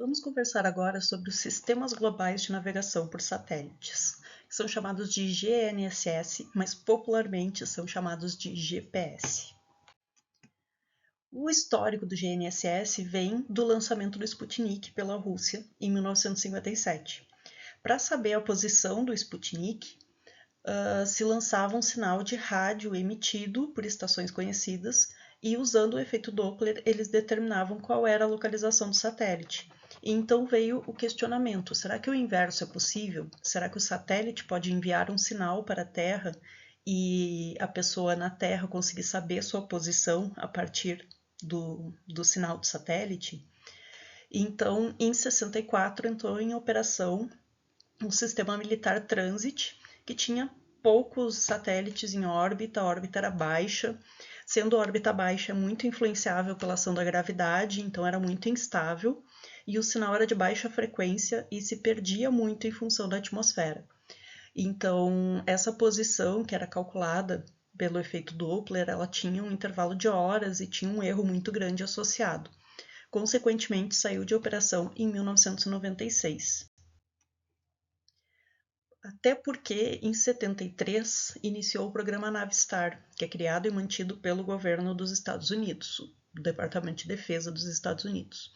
Vamos conversar agora sobre os sistemas globais de navegação por satélites, que são chamados de GNSS, mas popularmente são chamados de GPS. O histórico do GNSS vem do lançamento do Sputnik pela Rússia em 1957. Para saber a posição do Sputnik, se lançava um sinal de rádio emitido por estações conhecidas e, usando o efeito Doppler, eles determinavam qual era a localização do satélite. E então veio o questionamento: será que o inverso é possível? Será que o satélite pode enviar um sinal para a Terra e a pessoa na Terra conseguir saber sua posição a partir do sinal do satélite? Então, em 64, entrou em operação um sistema militar Transit, que tinha poucos satélites em órbita, a órbita era baixa, sendo a órbita baixa muito influenciável pela ação da gravidade, então era muito instável, e o sinal era de baixa frequência e se perdia muito em função da atmosfera. Então, essa posição, que era calculada pelo efeito Doppler, ela tinha um intervalo de horas e tinha um erro muito grande associado. Consequentemente, saiu de operação em 1996. Até porque, em 73, iniciou o programa Navistar, que é criado e mantido pelo governo dos Estados Unidos, o Departamento de Defesa dos Estados Unidos.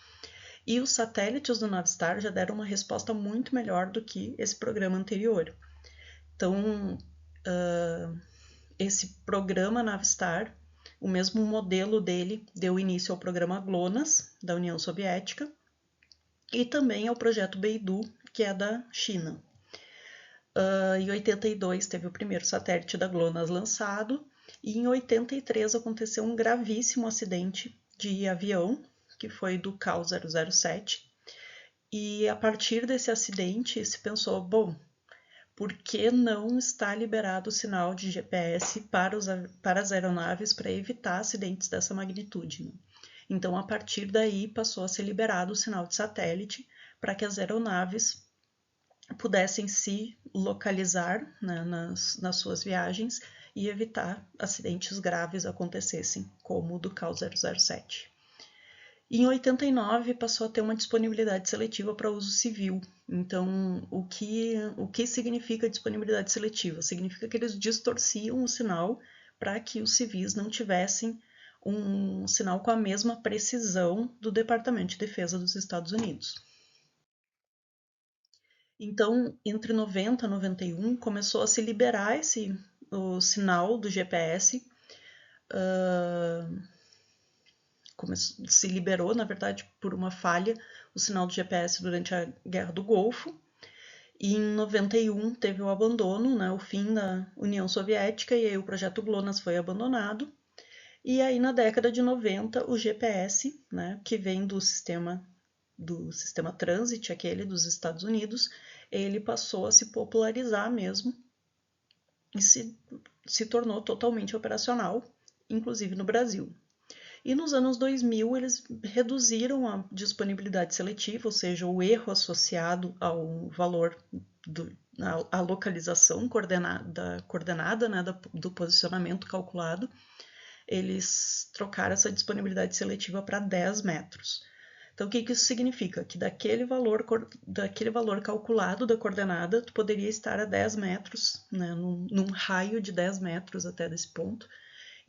E os satélites do Navistar já deram uma resposta muito melhor do que esse programa anterior. Então, esse programa Navistar, o mesmo modelo dele, deu início ao programa GLONASS, da União Soviética, e também ao projeto Beidou, que é da China. Em 82 teve o primeiro satélite da GLONASS lançado, e em 83 aconteceu um gravíssimo acidente de avião, que foi do CAL 007, e a partir desse acidente se pensou, bom, por que não está liberado o sinal de GPS para as aeronaves para evitar acidentes dessa magnitude? Né? Então, a partir daí, passou a ser liberado o sinal de satélite para que as aeronaves pudessem se localizar, né, nas suas viagens e evitar acidentes graves acontecessem, como o do CAL 007. Em 89 passou a ter uma disponibilidade seletiva para uso civil. Então, o que significa disponibilidade seletiva? Significa que eles distorciam o sinal para que os civis não tivessem um sinal com a mesma precisão do Departamento de Defesa dos Estados Unidos. Então, entre 90 e 91, começou a se liberar o sinal do GPS, se liberou, na verdade, por uma falha, o sinal do GPS durante a Guerra do Golfo. E em 91 teve o abandono, né, o fim da União Soviética, e aí o projeto GLONASS foi abandonado. E aí na década de 90 o GPS, né, que vem do sistema Transit, aquele dos Estados Unidos, ele passou a se popularizar mesmo e se tornou totalmente operacional, inclusive no Brasil. E nos anos 2000 eles reduziram a disponibilidade seletiva, ou seja, o erro associado ao valor à localização coordenada, né, do posicionamento calculado. Eles trocaram essa disponibilidade seletiva para 10 metros. Então, o que isso significa? Que daquele valor calculado da coordenada, tu poderia estar a 10 metros, né, num raio de 10 metros até desse ponto.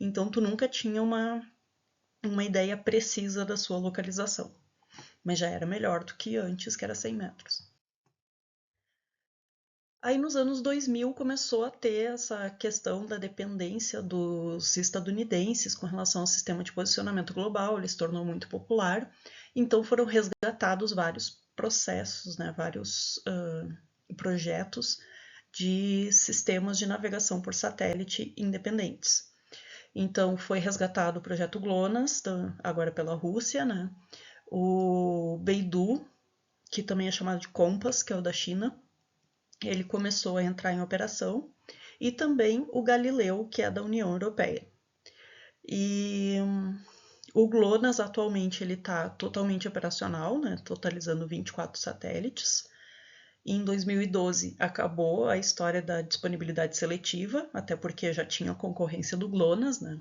Então, tu nunca tinha uma ideia precisa da sua localização, mas já era melhor do que antes, que era 100 metros. Aí nos anos 2000 começou a ter essa questão da dependência dos estadunidenses com relação ao sistema de posicionamento global, ele se tornou muito popular, então foram resgatados vários processos, né, vários projetos de sistemas de navegação por satélite independentes. Então foi resgatado o projeto GLONASS, agora pela Rússia, né, o Beidou, que também é chamado de COMPASS, que é o da China, ele começou a entrar em operação, e também o Galileu, que é da União Europeia. E o GLONASS atualmente ele está totalmente operacional, né, totalizando 24 satélites. Em 2012 acabou a história da disponibilidade seletiva, até porque já tinha a concorrência do GLONASS, né?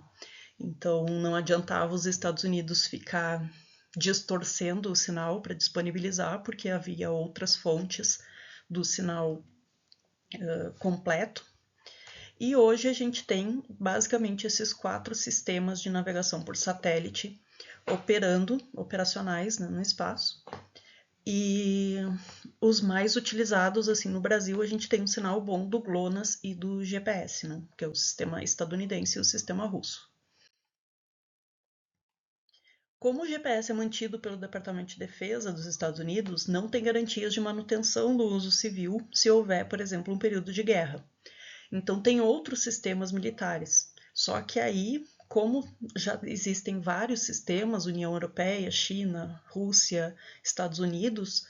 Então não adiantava os Estados Unidos ficar distorcendo o sinal para disponibilizar, porque havia outras fontes do sinal completo. E hoje a gente tem basicamente esses 4 sistemas de navegação por satélite operacionais, né, no espaço. E os mais utilizados, assim, no Brasil, a gente tem um sinal bom do GLONASS e do GPS, né, que é o sistema estadunidense e o sistema russo. Como o GPS é mantido pelo Departamento de Defesa dos Estados Unidos, não tem garantias de manutenção do uso civil se houver, por exemplo, um período de guerra. Então, tem outros sistemas militares. Só que aí, como já existem vários sistemas, União Europeia, China, Rússia, Estados Unidos,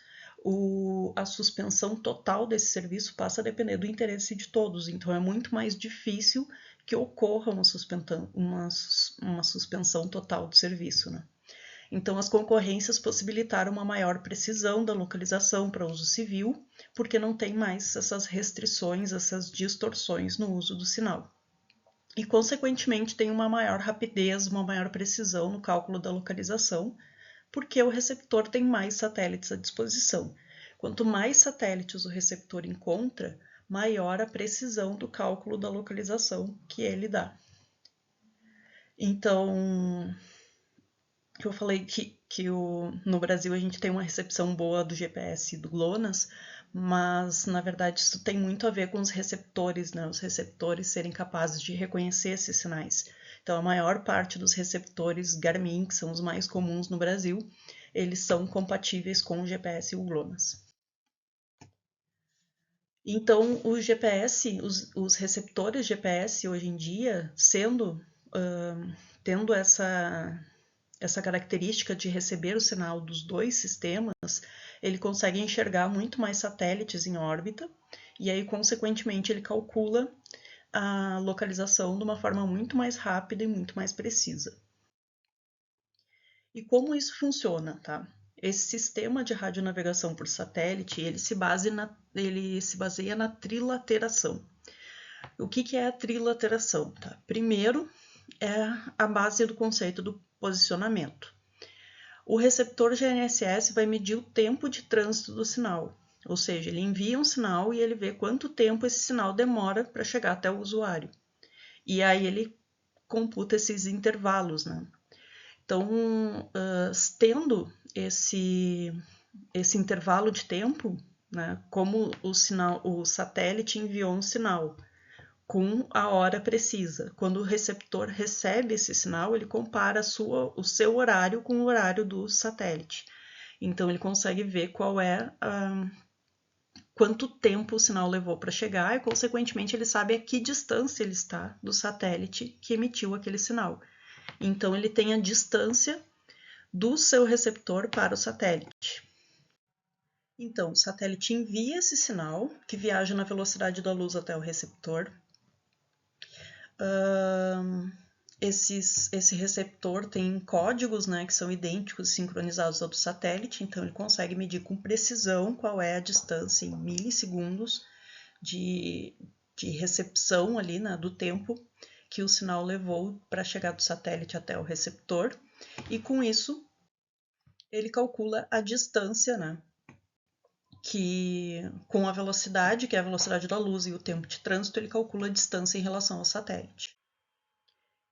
a suspensão total desse serviço passa a depender do interesse de todos. Então, é muito mais difícil que ocorra uma suspensão total do serviço, né? Então, as concorrências possibilitaram uma maior precisão da localização para uso civil, porque não tem mais essas restrições, essas distorções no uso do sinal. E, consequentemente, tem uma maior rapidez, uma maior precisão no cálculo da localização, porque o receptor tem mais satélites à disposição. Quanto mais satélites o receptor encontra, maior a precisão do cálculo da localização que ele dá. Então, eu falei que no Brasil a gente tem uma recepção boa do GPS e do GLONASS, mas na verdade isso tem muito a ver com os receptores, né? Os receptores serem capazes de reconhecer esses sinais. Então, a maior parte dos receptores Garmin, que são os mais comuns no Brasil, eles são compatíveis com o GPS e o GLONASS. Então, o GPS, os receptores GPS hoje em dia, tendo essa característica de receber o sinal dos dois sistemas, ele consegue enxergar muito mais satélites em órbita e aí, consequentemente, ele calcula a localização de uma forma muito mais rápida e muito mais precisa. E como isso funciona, tá? Esse sistema de radionavegação por satélite, ele se baseia na trilateração. O que é a trilateração? Tá? Primeiro, é a base do conceito do posicionamento. O receptor GNSS vai medir o tempo de trânsito do sinal, ou seja, ele envia um sinal e ele vê quanto tempo esse sinal demora para chegar até o usuário. E aí ele computa esses intervalos, né? Então, tendo esse intervalo de tempo, né, como o satélite enviou um sinal com a hora precisa. Quando o receptor recebe esse sinal, ele compara o seu horário com o horário do satélite. Então, ele consegue ver quanto tempo o sinal levou para chegar e, consequentemente, ele sabe a que distância ele está do satélite que emitiu aquele sinal. Então, ele tem a distância do seu receptor para o satélite. Então, o satélite envia esse sinal, que viaja na velocidade da luz até o receptor. Esse receptor tem códigos, né, que são idênticos e sincronizados ao do satélite, então ele consegue medir com precisão qual é a distância em milissegundos de recepção ali, né, do tempo que o sinal levou para chegar do satélite até o receptor, e com isso ele calcula a distância, né, que com a velocidade, que é a velocidade da luz e o tempo de trânsito, ele calcula a distância em relação ao satélite.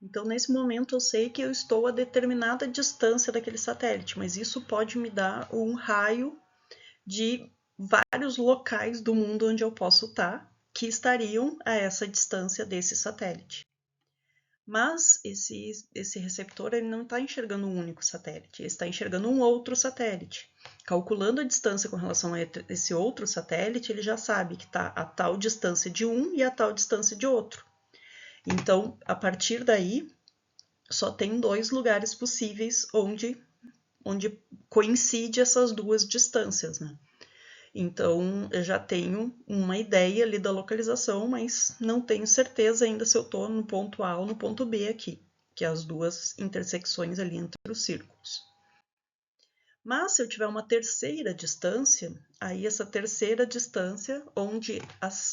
Então, nesse momento, eu sei que eu estou a determinada distância daquele satélite, mas isso pode me dar um raio de vários locais do mundo onde eu posso estar, que estariam a essa distância desse satélite. Mas esse receptor ele não está enxergando um único satélite, ele está enxergando um outro satélite. Calculando a distância com relação a esse outro satélite, ele já sabe que está a tal distância de um e a tal distância de outro. Então, a partir daí, só tem 2 lugares possíveis onde coincide essas duas distâncias, né? Então, eu já tenho uma ideia ali da localização, mas não tenho certeza ainda se eu estou no ponto A ou no ponto B aqui, que é as duas intersecções ali entre os círculos. Mas, se eu tiver uma terceira distância, aí essa terceira distância, onde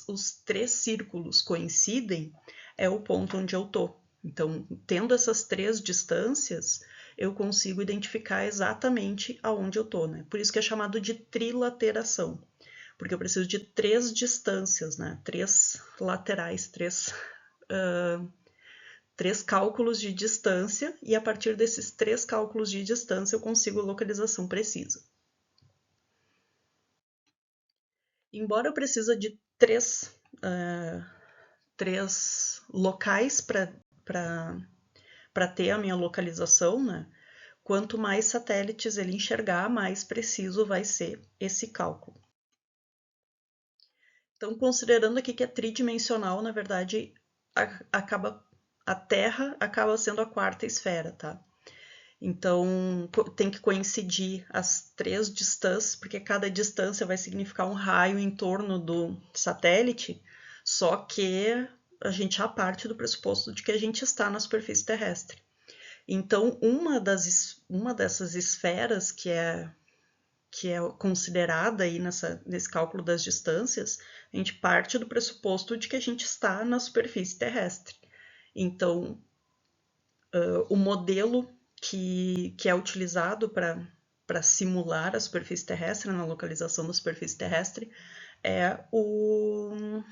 os 3 círculos coincidem, é o ponto onde eu estou. Então, tendo essas 3 distâncias, eu consigo identificar exatamente aonde eu estou, né? Por isso que é chamado de trilateração, porque eu preciso de 3 distâncias, né? 3 laterais, 3 cálculos de distância, e a partir desses 3 cálculos de distância eu consigo a localização precisa. Embora eu precise de 3 locais para ter a minha localização, né? Quanto mais satélites ele enxergar, mais preciso vai ser esse cálculo. Então, considerando aqui que é tridimensional, na verdade, a Terra acaba sendo a 4ª esfera, tá? Então, tem que coincidir as 3 distâncias, porque cada distância vai significar um raio em torno do satélite, só que a gente já parte do pressuposto de que a gente está na superfície terrestre. Então, uma dessas esferas que é considerada aí nesse cálculo das distâncias, a gente parte do pressuposto de que a gente está na superfície terrestre. Então, o modelo que é utilizado para simular a superfície terrestre, na localização da superfície terrestre, é o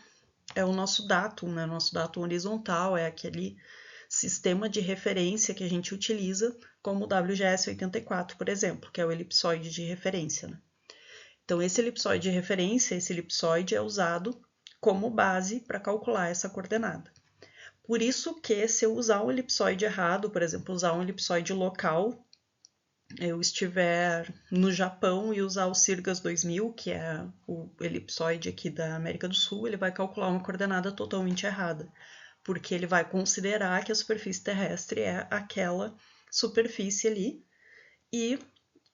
nosso datum, né? Nosso datum horizontal, é aquele sistema de referência que a gente utiliza, como o WGS-84, por exemplo, que é o elipsoide de referência, né? Então, esse elipsoide de referência, esse elipsoide é usado como base para calcular essa coordenada. Por isso que, se eu usar um elipsoide errado, por exemplo, usar um elipsoide local, eu estiver no Japão e usar o Sirgas 2000, que é o elipsoide aqui da América do Sul, ele vai calcular uma coordenada totalmente errada, porque ele vai considerar que a superfície terrestre é aquela superfície ali, e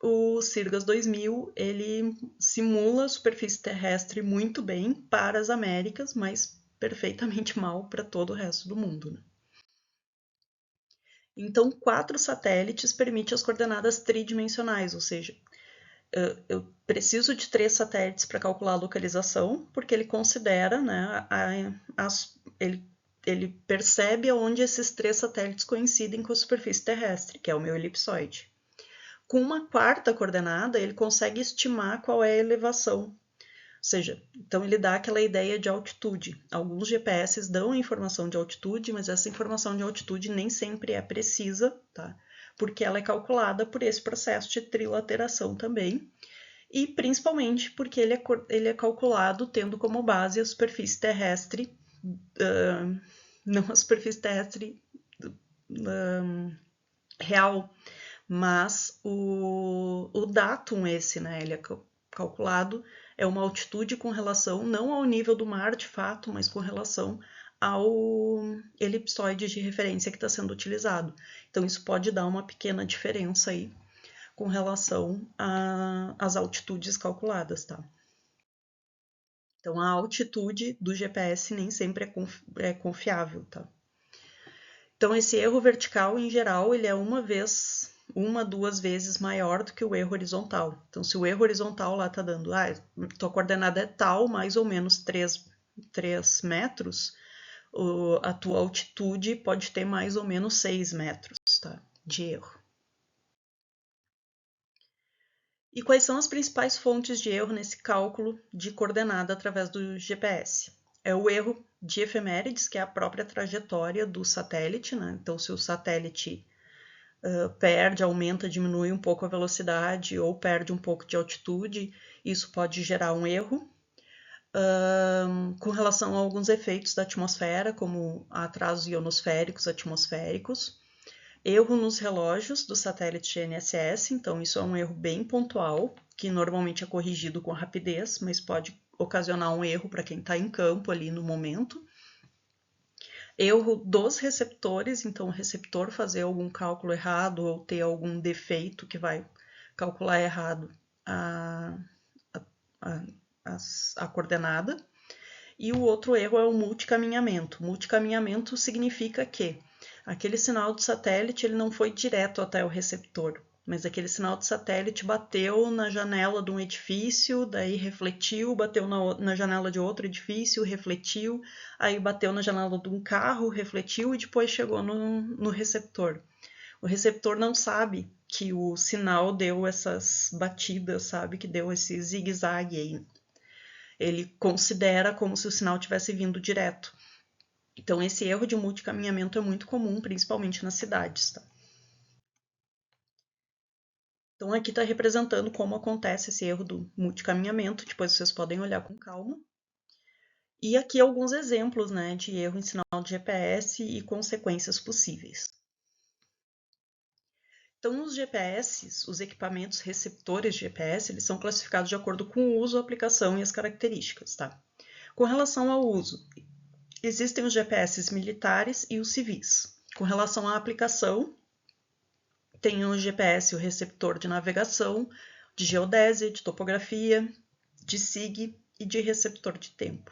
o Sirgas 2000, ele simula a superfície terrestre muito bem para as Américas, mas perfeitamente mal para todo o resto do mundo, né? Então, 4 satélites permite as coordenadas tridimensionais, ou seja, eu preciso de 3 satélites para calcular a localização, porque ele considera, né, ele percebe aonde esses 3 satélites coincidem com a superfície terrestre, que é o meu elipsoide. Com uma 4ª coordenada, ele consegue estimar qual é a elevação. Ou seja, então ele dá aquela ideia de altitude. Alguns GPS dão a informação de altitude, mas essa informação de altitude nem sempre é precisa, tá? Porque ela é calculada por esse processo de trilateração também, e principalmente porque ele é calculado tendo como base a superfície terrestre, não a superfície terrestre real, mas o datum esse, né? Ele é calculado, é uma altitude com relação não ao nível do mar de fato, mas com relação ao elipsoide de referência que está sendo utilizado. Então, isso pode dar uma pequena diferença aí com relação às altitudes calculadas, tá? Então, a altitude do GPS nem sempre é confiável, tá? Então, esse erro vertical, em geral, ele é uma, 2 vezes maior do que o erro horizontal. Então, se o erro horizontal lá está dando, tua coordenada é tal, mais ou menos 3 metros, a tua altitude pode ter mais ou menos 6 metros, tá? De erro. E quais são as principais fontes de erro nesse cálculo de coordenada através do GPS? É o erro de efemérides, que é a própria trajetória do satélite, né? Então, se o satélite perde, aumenta, diminui um pouco a velocidade ou perde um pouco de altitude, isso pode gerar um erro. Com relação a alguns efeitos da atmosfera, como atrasos ionosféricos, atmosféricos. Erro nos relógios do satélite GNSS, então isso é um erro bem pontual, que normalmente é corrigido com rapidez, mas pode ocasionar um erro para quem está em campo ali no momento. Erro dos receptores, então o receptor fazer algum cálculo errado ou ter algum defeito que vai calcular errado a coordenada. E o outro erro é o multicaminhamento. Multicaminhamento significa que aquele sinal do satélite ele não foi direto até o receptor, mas aquele sinal de satélite bateu na janela de um edifício, daí refletiu, bateu na janela de outro edifício, refletiu, aí bateu na janela de um carro, refletiu e depois chegou no receptor. O receptor não sabe que o sinal deu essas batidas, sabe? Que deu esse zigue-zague aí. Ele considera como se o sinal tivesse vindo direto. Então, esse erro de multicaminhamento é muito comum, principalmente nas cidades, tá? Então, aqui está representando como acontece esse erro do multicaminhamento, depois vocês podem olhar com calma. E aqui alguns exemplos, né, de erro em sinal de GPS e consequências possíveis. Então, os GPS, os equipamentos receptores de GPS, eles são classificados de acordo com o uso, a aplicação e as características, tá? Com relação ao uso, existem os GPS militares e os civis. Com relação à aplicação, tem o GPS, o receptor de navegação, de geodésia, de topografia, de SIG e de receptor de tempo.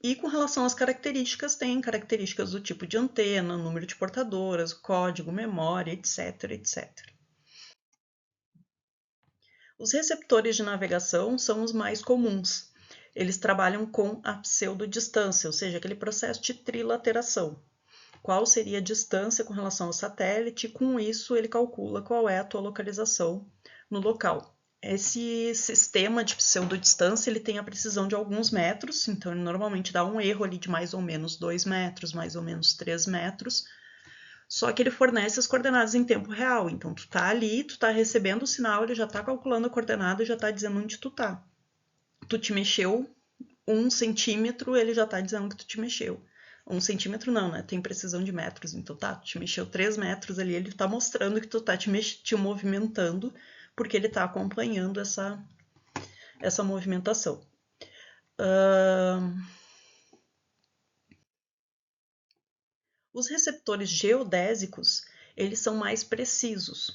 E com relação às características, tem características do tipo de antena, número de portadoras, código, memória, etc, etc. Os receptores de navegação são os mais comuns. Eles trabalham com a pseudodistância, ou seja, aquele processo de trilateração. Qual seria a distância com relação ao satélite, e com isso ele calcula qual é a tua localização no local. Esse sistema de pseudodistância ele tem a precisão de alguns metros, então ele normalmente dá um erro ali de mais ou menos 2 metros, mais ou menos 3 metros, só que ele fornece as coordenadas em tempo real, então tu tá ali, tu tá recebendo o sinal, ele já tá calculando a coordenada e já tá dizendo onde tu tá. Tu te mexeu 1 centímetro, ele já tá dizendo que tu te mexeu. 1 centímetro não, né? Tem precisão de metros, então tá, tu te mexeu 3 metros ali, ele tá mostrando que tu tá te movimentando, porque ele está acompanhando essa movimentação. Os receptores geodésicos, eles são mais precisos.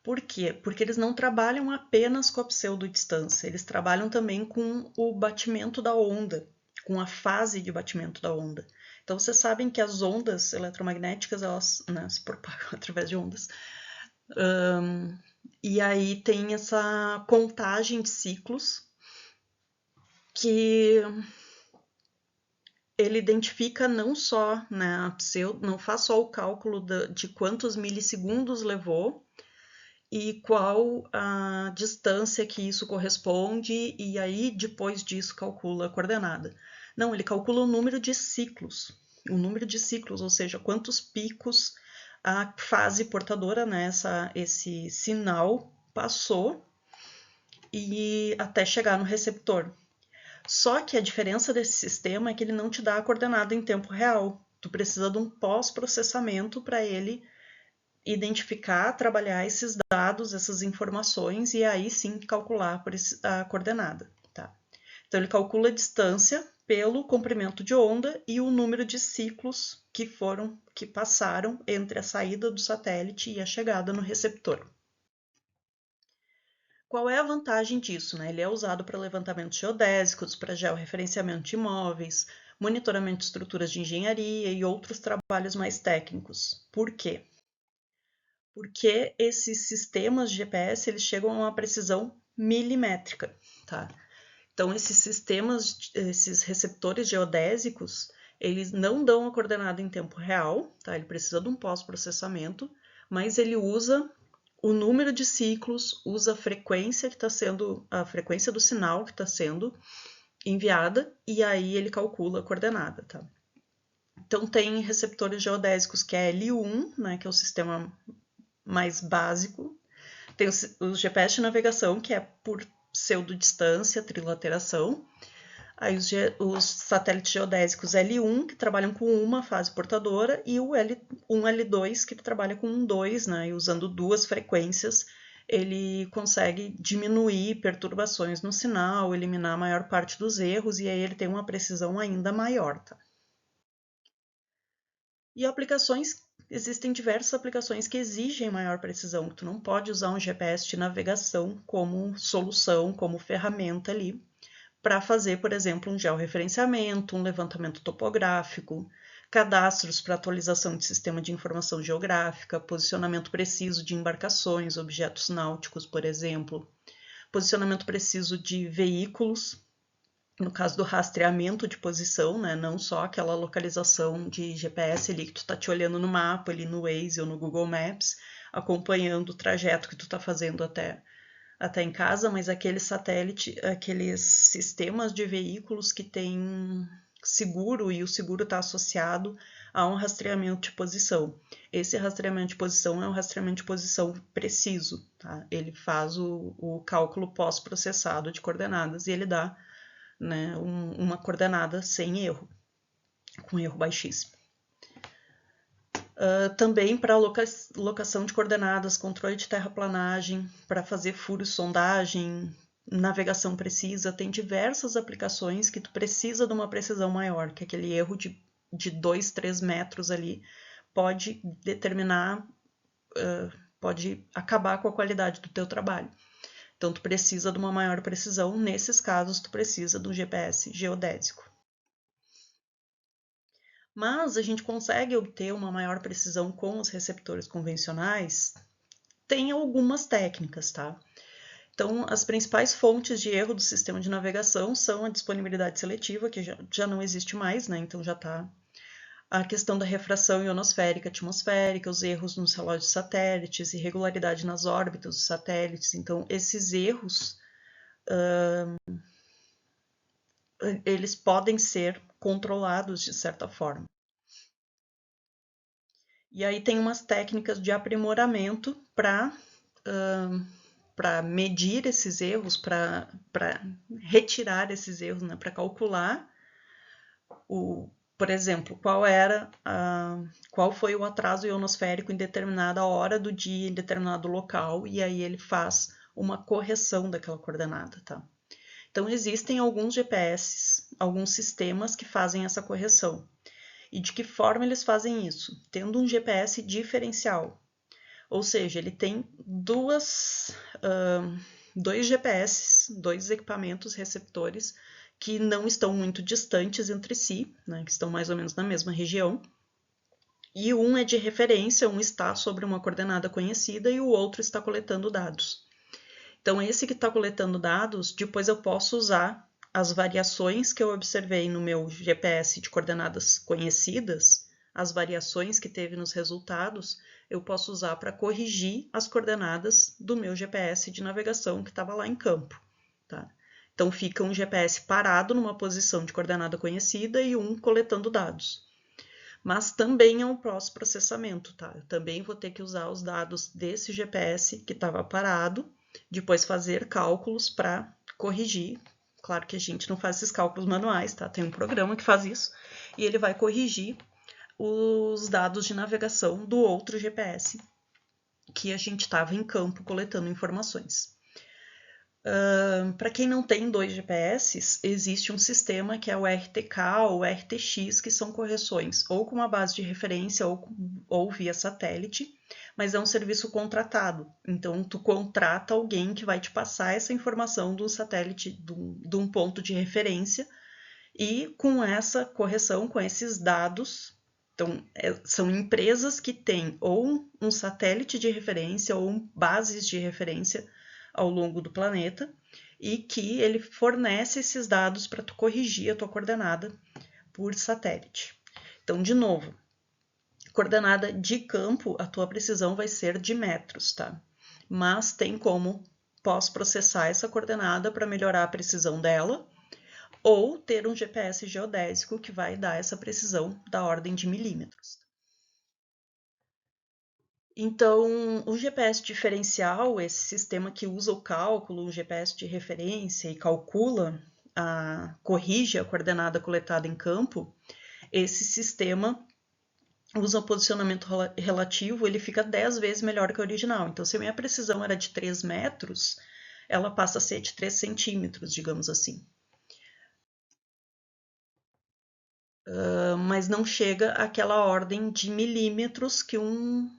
Por quê? Porque eles não trabalham apenas com a pseudodistância, eles trabalham também com o batimento da onda, com a fase de batimento da onda. Então, vocês sabem que as ondas eletromagnéticas, elas, né, se propagam através de ondas. E aí tem essa contagem de ciclos que ele identifica não só, né, não faz só o cálculo de quantos milissegundos levou e qual a distância que isso corresponde, e aí depois disso calcula a coordenada. Não, ele calcula o número de ciclos, ou seja, quantos picos a fase portadora, né, esse sinal passou e até chegar no receptor. Só que a diferença desse sistema é que ele não te dá a coordenada em tempo real. Tu precisa de um pós-processamento para ele identificar, trabalhar esses dados, essas informações e aí sim calcular a coordenada. Tá? Então ele calcula a distância pelo comprimento de onda e o número de ciclos que passaram entre a saída do satélite e a chegada no receptor. Qual é a vantagem disso? Né? Ele é usado para levantamentos geodésicos, para georreferenciamento de imóveis, monitoramento de estruturas de engenharia e outros trabalhos mais técnicos. Por quê? Porque esses sistemas de GPS eles chegam a uma precisão milimétrica. Tá? Então, esses receptores geodésicos, eles não dão a coordenada em tempo real, tá? Ele precisa de um pós-processamento, mas ele usa o número de ciclos, usa a frequência do sinal que está sendo enviada e aí ele calcula a coordenada, tá? Então tem receptores geodésicos que é L1, né, que é o sistema mais básico. Tem o GPS de navegação, que é por pseudodistância, trilateração. Aí os satélites geodésicos L1, que trabalham com uma fase portadora, e o L1, L2, que trabalha com 2, né? E usando 2 frequências, ele consegue diminuir perturbações no sinal, eliminar a maior parte dos erros, e aí ele tem uma precisão ainda maior. Tá? E existem diversas aplicações que exigem maior precisão, que tu não pode usar um GPS de navegação como solução, como ferramenta ali, para fazer, por exemplo, um georreferenciamento, um levantamento topográfico, cadastros para atualização de sistema de informação geográfica, posicionamento preciso de embarcações, objetos náuticos, por exemplo, posicionamento preciso de veículos, no caso do rastreamento de posição, né, não só aquela localização de GPS ali que tu tá te olhando no mapa, ali no Waze ou no Google Maps, acompanhando o trajeto que tu tá fazendo até em casa, mas aqueles sistemas de veículos que têm seguro e o seguro está associado a um rastreamento de posição. Esse rastreamento de posição é um rastreamento de posição preciso, tá? Ele faz o cálculo pós-processado de coordenadas e ele dá, né, uma coordenada sem erro, com erro baixíssimo. Também para locação de coordenadas, controle de terraplanagem, para fazer furos, sondagem, navegação precisa, tem diversas aplicações que tu precisa de uma precisão maior, que aquele erro de 2, 3 metros ali pode determinar, pode acabar com a qualidade do teu trabalho. Então tu precisa de uma maior precisão, nesses casos tu precisa de um GPS geodésico. Mas a gente consegue obter uma maior precisão com os receptores convencionais. Tem algumas técnicas, tá? Então, as principais fontes de erro do sistema de navegação são a disponibilidade seletiva, que já não existe mais, né? Então já está a questão da refração ionosférica, atmosférica, os erros nos relógios satélites, irregularidade nas órbitas dos satélites. Então, esses erros, eles podem ser controlados de certa forma. E aí tem umas técnicas de aprimoramento para medir esses erros, para retirar esses erros, né? Para calcular, por exemplo, qual foi o atraso ionosférico em determinada hora do dia, em determinado local, e aí ele faz uma correção daquela coordenada, tá? Então, existem alguns GPS, alguns sistemas que fazem essa correção. E de que forma eles fazem isso? Tendo um GPS diferencial. Ou seja, ele tem dois GPS, dois equipamentos receptores que não estão muito distantes entre si, né, que estão mais ou menos na mesma região. E um é de referência, um está sobre uma coordenada conhecida e o outro está coletando dados. Então, esse que está coletando dados, depois eu posso usar as variações que eu observei no meu GPS de coordenadas conhecidas, as variações que teve nos resultados, eu posso usar para corrigir as coordenadas do meu GPS de navegação que estava lá em campo, tá? Então, fica um GPS parado numa posição de coordenada conhecida e um coletando dados. Mas também é um pós-processamento, tá? Eu também vou ter que usar os dados desse GPS que estava parado, depois fazer cálculos para corrigir. Claro que a gente não faz esses cálculos manuais, tá? Tem um programa que faz isso e ele vai corrigir os dados de navegação do outro GPS que a gente estava em campo coletando informações. Para quem não tem dois GPS, existe um sistema que é o RTK ou o RTX, que são correções ou com uma base de referência ou via satélite, mas é um serviço contratado. Então, tu contrata alguém que vai te passar essa informação do satélite, de um ponto de referência, e com essa correção, com esses dados, então, são empresas que têm ou um satélite de referência ou bases de referência ao longo do planeta e que ele fornece esses dados para tu corrigir a tua coordenada por satélite. Então, de novo, coordenada de campo, a tua precisão vai ser de metros, tá? Mas tem como pós-processar essa coordenada para melhorar a precisão dela, ou ter um GPS geodésico que vai dar essa precisão da ordem de milímetros. Então, o GPS diferencial, esse sistema que usa o cálculo, o GPS de referência e calcula, corrige a coordenada coletada em campo, esse sistema usa o posicionamento relativo, ele fica 10 vezes melhor que o original. Então, se a minha precisão era de 3 metros, ela passa a ser de 3 centímetros, digamos assim. Mas não chega àquela ordem de milímetros que um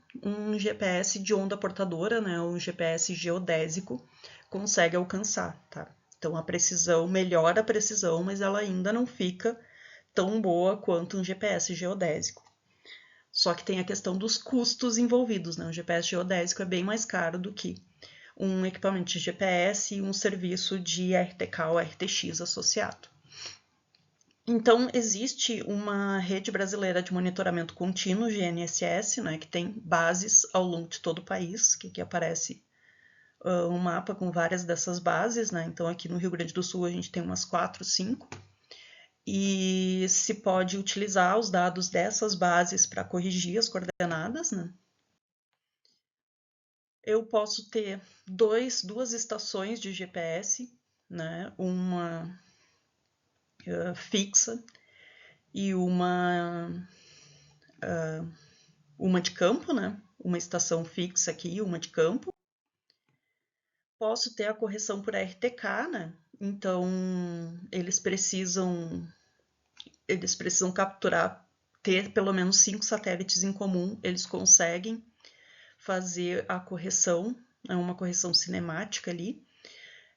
GPS de onda portadora, né, um GPS geodésico, consegue alcançar, tá? Então a precisão melhora a precisão, mas ela ainda não fica tão boa quanto um GPS geodésico. Só que tem a questão dos custos envolvidos, né? Um GPS geodésico é bem mais caro do que um equipamento de GPS e um serviço de RTK ou RTX associado. Então, existe uma rede brasileira de monitoramento contínuo, GNSS, né, que tem bases ao longo de todo o país, que aqui aparece um mapa com várias dessas bases, né? Então, aqui no Rio Grande do Sul a gente tem umas 4, 5, e se pode utilizar os dados dessas bases para corrigir as coordenadas, né? Eu posso ter duas estações de GPS, né? Uma fixa e uma de campo, né? Uma estação fixa aqui, uma de campo. Posso ter a correção por RTK, né? Então, eles precisam capturar, ter pelo menos 5 satélites em comum, eles conseguem fazer a correção, é uma correção cinemática ali.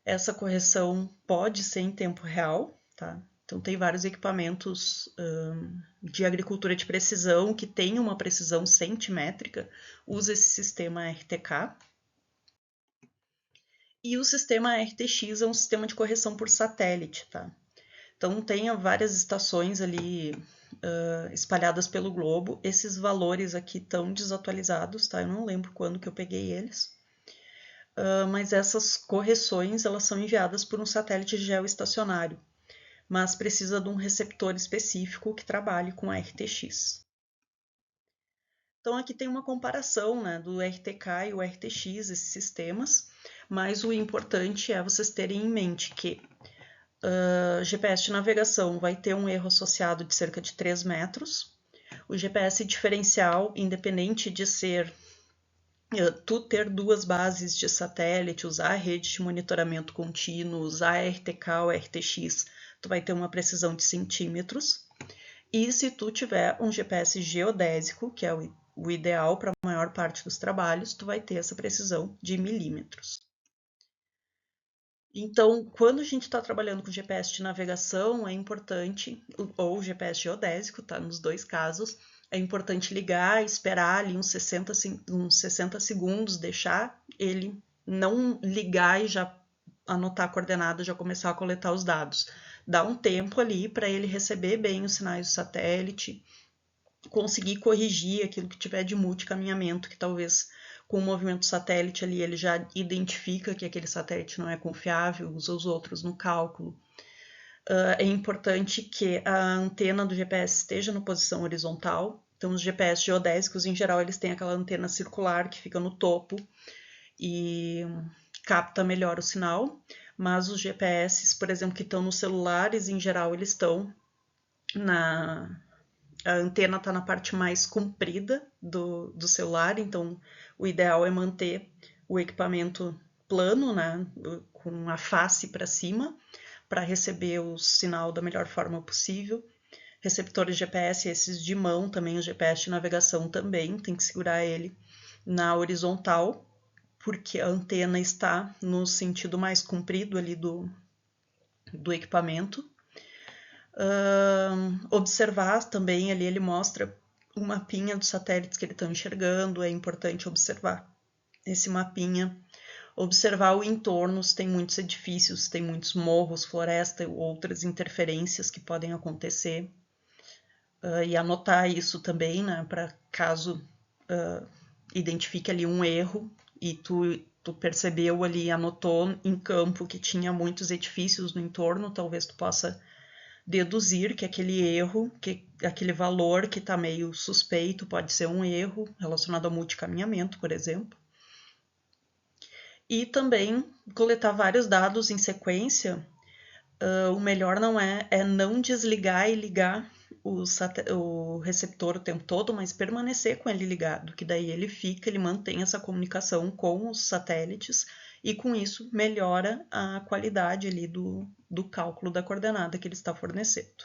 Essa correção pode ser em tempo real, tá? Então, tem vários equipamentos de agricultura de precisão que tem uma precisão centimétrica, usa esse sistema RTK. E o sistema RTX é um sistema de correção por satélite, tá? Então, tem várias estações ali espalhadas pelo globo. Esses valores aqui estão desatualizados, tá? Eu não lembro quando que eu peguei eles. Mas essas correções, elas são enviadas por um satélite geoestacionário, mas precisa de um receptor específico que trabalhe com a RTX. Então, aqui tem uma comparação, né, do RTK e o RTX, esses sistemas, mas o importante é vocês terem em mente que GPS de navegação vai ter um erro associado de cerca de 3 metros. O GPS diferencial, independente de ser tu ter duas bases de satélite, usar a rede de monitoramento contínuo, usar a RTK ou RTX, tu vai ter uma precisão de centímetros. E se tu tiver um GPS geodésico, que é o ideal para a maior parte dos trabalhos, tu vai ter essa precisão de milímetros. Então, quando a gente está trabalhando com GPS de navegação, é importante, ou GPS geodésico, tá? Nos dois casos, é importante ligar, esperar ali uns 60 segundos, deixar ele não ligar e já anotar a coordenada, já começar a coletar os dados. Dá um tempo ali para ele receber bem os sinais do satélite, conseguir corrigir aquilo que tiver de multicaminhamento, que talvez com o movimento satélite ali ele já identifica que aquele satélite não é confiável, usa os outros no cálculo. É importante que a antena do GPS esteja na posição horizontal. Então, os GPS geodésicos, em geral, eles têm aquela antena circular que fica no topo e capta melhor o sinal. Mas os GPS, por exemplo, que estão nos celulares, em geral, eles estão a antena está na parte mais comprida do celular, então o ideal é manter o equipamento plano, né, com a face para cima, para receber o sinal da melhor forma possível. Receptores de GPS, esses de mão também, o GPS de navegação também, tem que segurar ele na horizontal, porque a antena está no sentido mais comprido ali do equipamento. Observar também, ali ele mostra o mapinha dos satélites que ele está enxergando, é importante observar esse mapinha. Observar o entorno, se tem muitos edifícios, tem muitos morros, floresta ou outras interferências que podem acontecer. E anotar isso também, né, para caso identifique ali um erro e tu percebeu ali, anotou em campo que tinha muitos edifícios no entorno, talvez tu possa deduzir que aquele erro, que aquele valor que está meio suspeito pode ser um erro relacionado ao multicaminhamento, por exemplo. E também coletar vários dados em sequência. O melhor é não desligar e ligar o receptor o tempo todo, mas permanecer com ele ligado, que daí ele mantém essa comunicação com os satélites e com isso melhora a qualidade ali do cálculo da coordenada que ele está fornecendo.